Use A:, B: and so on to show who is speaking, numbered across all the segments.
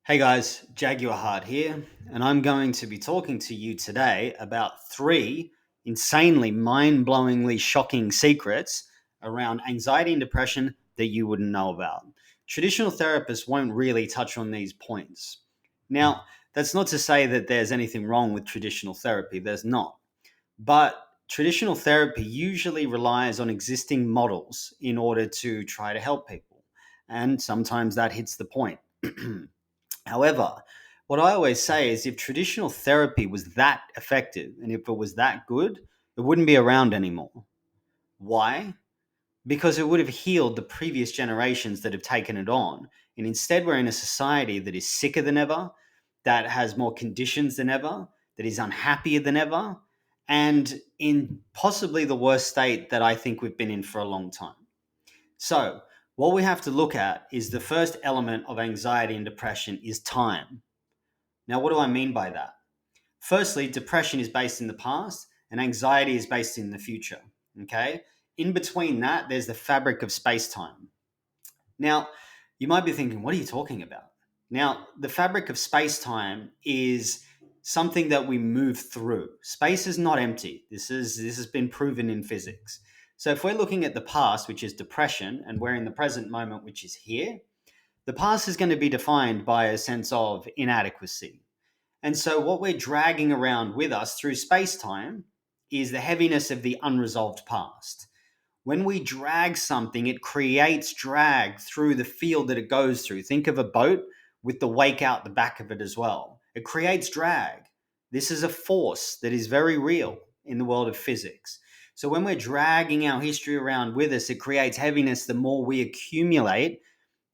A: Hey guys, Jaguar Heart here, and I'm going to be talking to you today about three insanely mind blowingly shocking secrets around anxiety and depression that you wouldn't know about. Traditional therapists won't really touch on these points. Now, that's not to say that there's anything wrong with traditional therapy, there's not. But traditional therapy usually relies on existing models in order to try to help people, and sometimes that hits the point. However, what I always say is if traditional therapy was that effective and if it was that good, it wouldn't be around anymore. Why? Because it would have healed the previous generations that have taken it on. And instead, we're in a society that is sicker than ever, that has more conditions than ever, that is unhappier than ever, and in possibly the worst state that I think we've been in for a long time. So, what we have to look at is the first element of anxiety and depression is time. Now, what do I mean by that? Firstly, depression is based in the past and anxiety is based in the future. Okay. In between that, there's the fabric of space time. Now, you might be thinking, what are you talking about? Now, the fabric of space time is something that we move through. Space is not empty. This has been proven in physics. So if we're looking at the past, which is depression, and we're in the present moment, which is here, the past is going to be defined by a sense of inadequacy. And so, what we're dragging around with us through space time is the heaviness of the unresolved past. When we drag something, it creates drag through the field that it goes through. Think of a boat with the wake out the back of it as well. It creates drag. This is a force that is very real in the world of physics. So, when we're dragging our history around with us, it creates heaviness the more we accumulate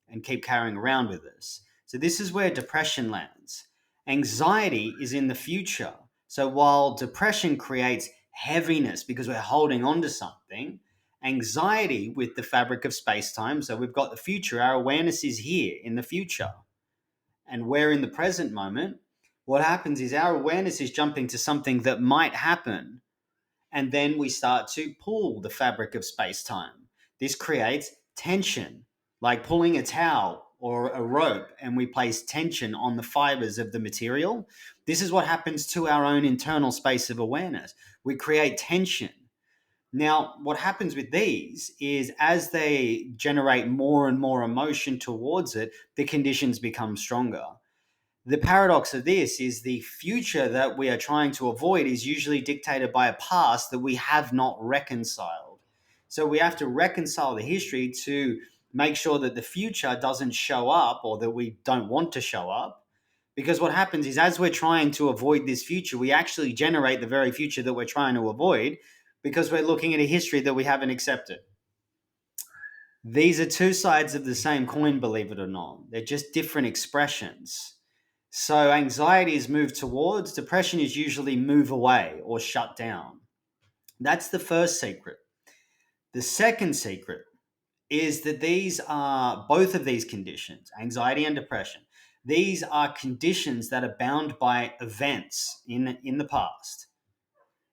A: and keep carrying around with us. So, this is where depression lands. Anxiety is in the future. So, while depression creates heaviness because we're holding on to something, anxiety with the fabric of space time. So, we've got the future, our awareness is here in the future, and we're in the present moment. What happens is our awareness is jumping to something that might happen, and then we start to pull the fabric of space time. This creates tension, like pulling a towel or a rope, and we place tension on the fibers of the material. This is what happens to our own internal space of awareness. We create tension. Now, what happens with these is as they generate more and more emotion towards it, the conditions become stronger. The paradox of this is the future that we are trying to avoid is usually dictated by a past that we have not reconciled. So we have to reconcile the history to make sure that the future doesn't show up or that we don't want to show up. Because what happens is, as we're trying to avoid this future, we actually generate the very future that we're trying to avoid because we're looking at a history that we haven't accepted. These are two sides of the same coin, believe it or not. They're just different expressions. So anxiety is move towards, depression is usually move away or shut down. That's the first secret. The second secret is that these are both of these conditions, anxiety and depression. These are conditions that are bound by events in the past.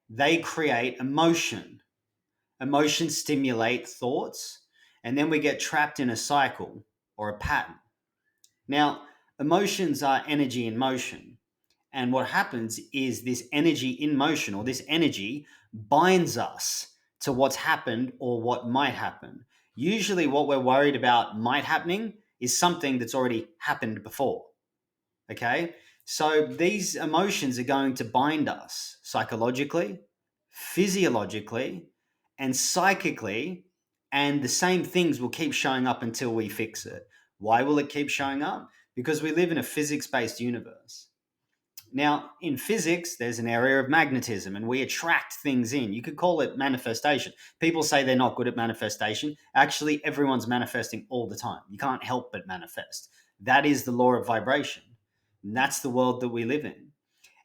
A: They create emotion. Emotions stimulate thoughts, and then we get trapped in a cycle or a pattern. Now, emotions are energy in motion. And what happens is this energy in motion or this energy binds us to what's happened or what might happen. Usually, what we're worried about might happening is something that's already happened before. Okay. So these emotions are going to bind us psychologically, physiologically, and psychically. And the same things will keep showing up until we fix it. Why will it keep showing up? Because we live in a physics based universe. Now, in physics, there's an area of magnetism and we attract things in. You could call it manifestation. People say they're not good at manifestation. Actually, everyone's manifesting all the time. You can't help but manifest. That is the law of vibration. And that's the world that we live in.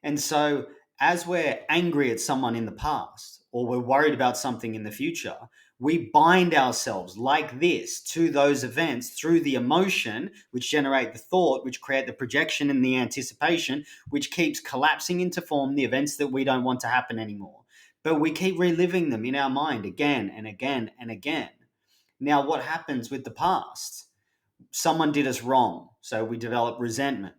A: And so, as we're angry at someone in the past or we're worried about something in the future, we bind ourselves like this to those events through the emotion, which generate the thought, which create the projection and the anticipation, which keeps collapsing into form the events that we don't want to happen anymore. But we keep reliving them in our mind again and again and again. Now, what happens with the past? Someone did us wrong, so we develop resentment.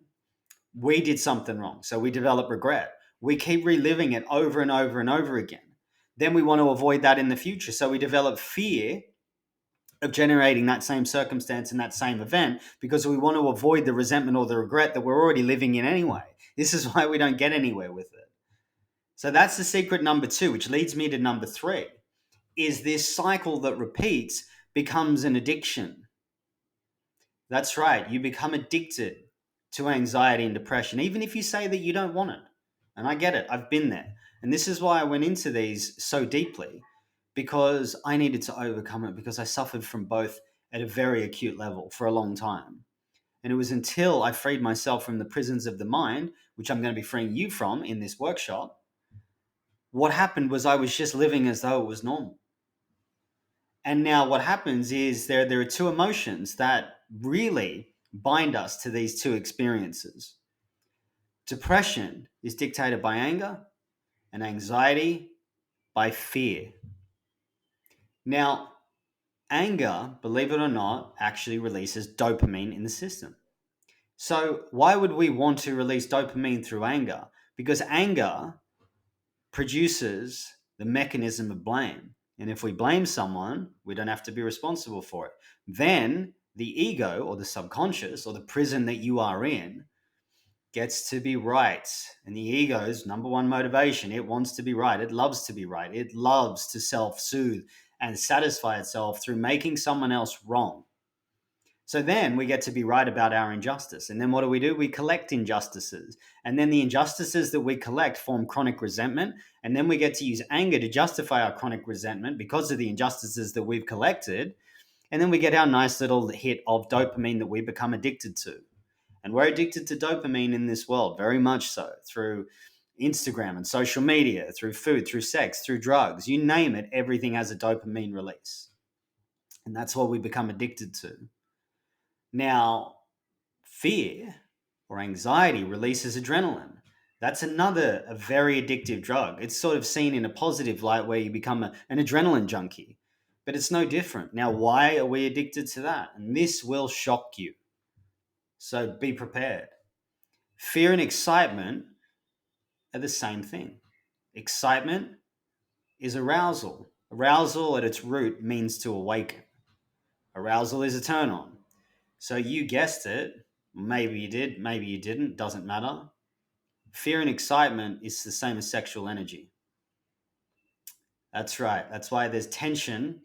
A: We did something wrong. So we develop regret. We keep reliving it over and over and over again. Then we want to avoid that in the future. So we develop fear of generating that same circumstance and that same event because we want to avoid the resentment or the regret that we're already living in anyway. This is why we don't get anywhere with it. So that's the secret number 2, which leads me to number 3, is this cycle that repeats becomes an addiction. That's right. You become addicted to anxiety and depression, even if you say that you don't want it. And I get it. I've been there. And this is why I went into these so deeply, because I needed to overcome it because I suffered from both at a very acute level for a long time. And it was until I freed myself from the prisons of the mind, which I'm going to be freeing you from in this workshop. What happened was I was just living as though it was normal. And now what happens is there are two emotions that really bind us to these two experiences. Depression is dictated by anger and anxiety by fear. Now, anger, believe it or not, actually releases dopamine in the system. So why would we want to release dopamine through anger? Because anger produces the mechanism of blame. And if we blame someone, we don't have to be responsible for it. Then the ego or the subconscious or the prison that you are in gets to be right. And the ego's number one motivation, it wants to be right. It loves to be right. It loves to self-soothe and satisfy itself through making someone else wrong. So then we get to be right about our injustice. And then what do? We collect injustices. And then the injustices that we collect form chronic resentment. And then we get to use anger to justify our chronic resentment because of the injustices that we've collected. And then we get our nice little hit of dopamine that we become addicted to. And we're addicted to dopamine in this world, very much so, through Instagram and social media, through food, through sex, through drugs. You name it, everything has a dopamine release. And that's what we become addicted to. Now, fear or anxiety releases adrenaline. That's a very addictive drug. It's sort of seen in a positive light where you become an adrenaline junkie, but it's no different. Now, why are we addicted to that? And this will shock you. So be prepared. Fear and excitement are the same thing. Excitement is arousal. Arousal at its root means to awaken. Arousal is a turn on. So you guessed it. Maybe you did, maybe you didn't, doesn't matter. Fear and excitement is the same as sexual energy. That's right. That's why there's tension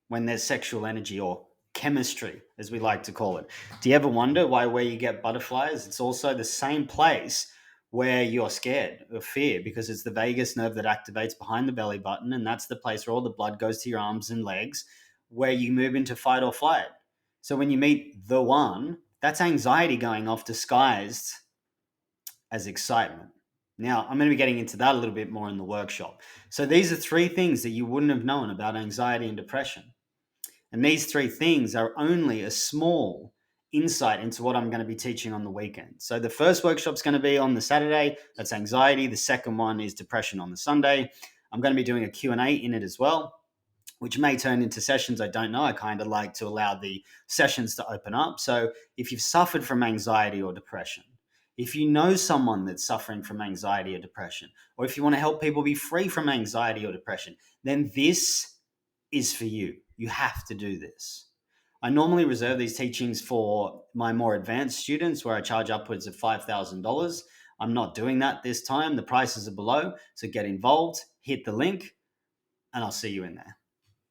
A: when there's sexual energy, or chemistry, as we like to call it. Do you ever wonder why where you get butterflies, it's also the same place where you're scared or fear, because it's the vagus nerve that activates behind the belly button, and that's the place where all the blood goes to your arms and legs, where you move into fight or flight. So when you meet the one, that's anxiety going off disguised as excitement. Now, I'm going to be getting into that a little bit more in the workshop. So these are 3 things that you wouldn't have known about anxiety and depression. And these 3 things are only a small insight into what I'm going to be teaching on the weekend. So the first workshop's going to be on the Saturday. That's anxiety. The second one is depression on the Sunday. I'm going to be doing a Q&A in it as well, which may turn into sessions. I don't know. I kind of like to allow the sessions to open up. So if you've suffered from anxiety or depression, if you know someone that's suffering from anxiety or depression, or if you want to help people be free from anxiety or depression, then this is for you. You have to do this. I normally reserve these teachings for my more advanced students where I charge upwards of $5,000. I'm not doing that this time. The prices are below. So get involved, hit the link, and I'll see you in there.